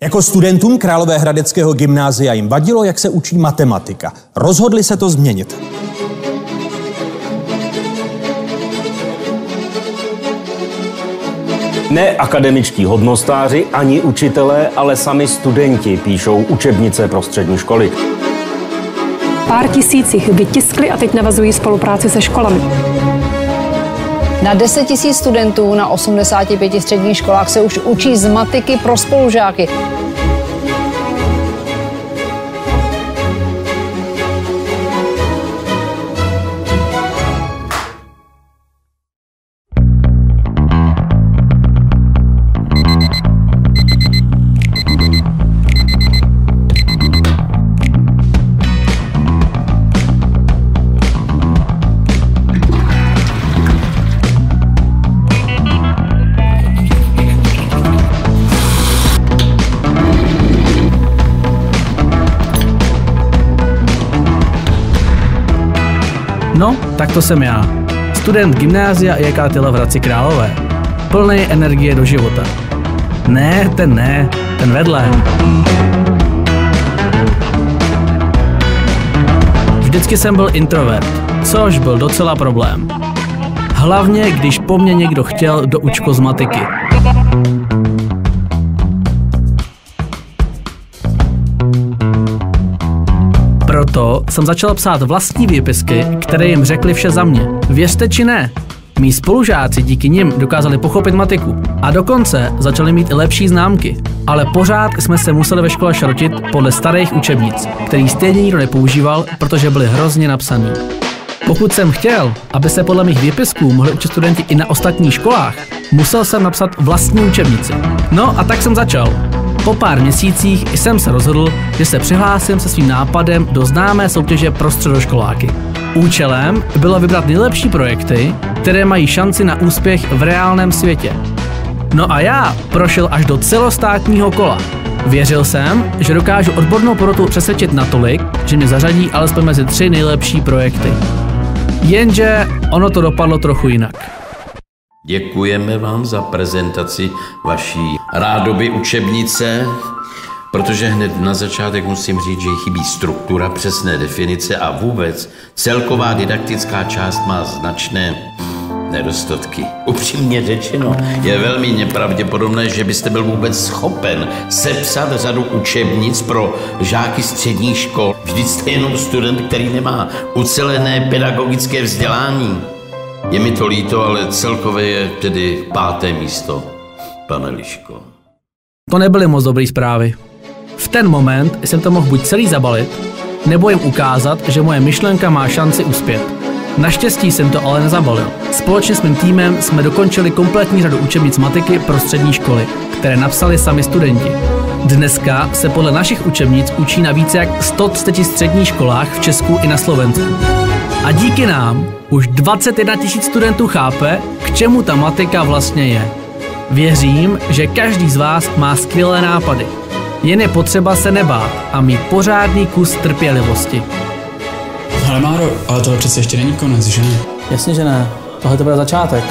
Jako studentům Královéhradeckého gymnázia jim vadilo, jak se učí matematika. Rozhodli se to změnit. Ne akademičtí hodnostáři ani učitelé, ale sami studenti píšou učebnice pro střední školy. Pár tisíc jich vytiskli a teď navazují spolupráci se školami. Na 10 000 studentů na 85 středních školách se už učí z matiky pro spolužáky. No, tak to jsem já. Student gymnázia Jekatila v Hradci Králové. Plný energie do života. Ne, ten vedle. Vždycky jsem byl introvert, což byl docela problém. Hlavně, když po mně někdo chtěl do učko z matiky. Proto jsem začal psát vlastní výpisky, které jim řekly vše za mě. Věřte či ne, mí spolužáci díky nim dokázali pochopit matiku a dokonce začali mít i lepší známky. Ale pořád jsme se museli ve škole šrotit podle starých učebnic, který stejně nikdo nepoužíval, protože byly hrozně napsaný. Pokud jsem chtěl, aby se podle mých výpisků mohli učit studenti i na ostatních školách, musel jsem napsat vlastní učebnici. No a tak jsem začal. Po pár měsících jsem se rozhodl, že se přihlásím se svým nápadem do známé soutěže pro středoškoláky. Účelem bylo vybrat nejlepší projekty, které mají šanci na úspěch v reálném světě. No a já prošel až do celostátního kola. Věřil jsem, že dokážu odbornou porotu přesvědčit natolik, že mě zařadí alespoň mezi 3 nejlepší projekty. Jenže ono to dopadlo trochu jinak. Děkujeme vám za prezentaci vaší rádoby učebnice, protože hned na začátek musím říct, že chybí struktura, přesné definice a vůbec celková didaktická část má značné nedostatky. Upřímně řečeno, je velmi nepravděpodobné, že byste byl vůbec schopen sepsat řadu učebnic pro žáky středních škol. Vždyť jste jenom student, který nemá ucelené pedagogické vzdělání. Je mi to líto, ale celkově je tedy 5. místo, pane Liško. To nebyly moc dobré zprávy. V ten moment jsem to mohl buď celý zabalit, nebo jim ukázat, že moje myšlenka má šanci uspět. Naštěstí jsem to ale nezabalil. Společně s mým týmem jsme dokončili kompletní řadu učebnic matiky pro střední školy, které napsali sami studenti. Dneska se podle našich učebnic učí na více jak 130 středních školách v Česku i na Slovensku. A díky nám už 21 000 studentů chápe, k čemu ta matika vlastně je. Věřím, že každý z vás má skvělé nápady. Jen je potřeba se nebát a mít pořádný kus trpělivosti. Ale Máro, ale tohle přece ještě není konec, že? Jasně, že ne. Tohle to bude začátek.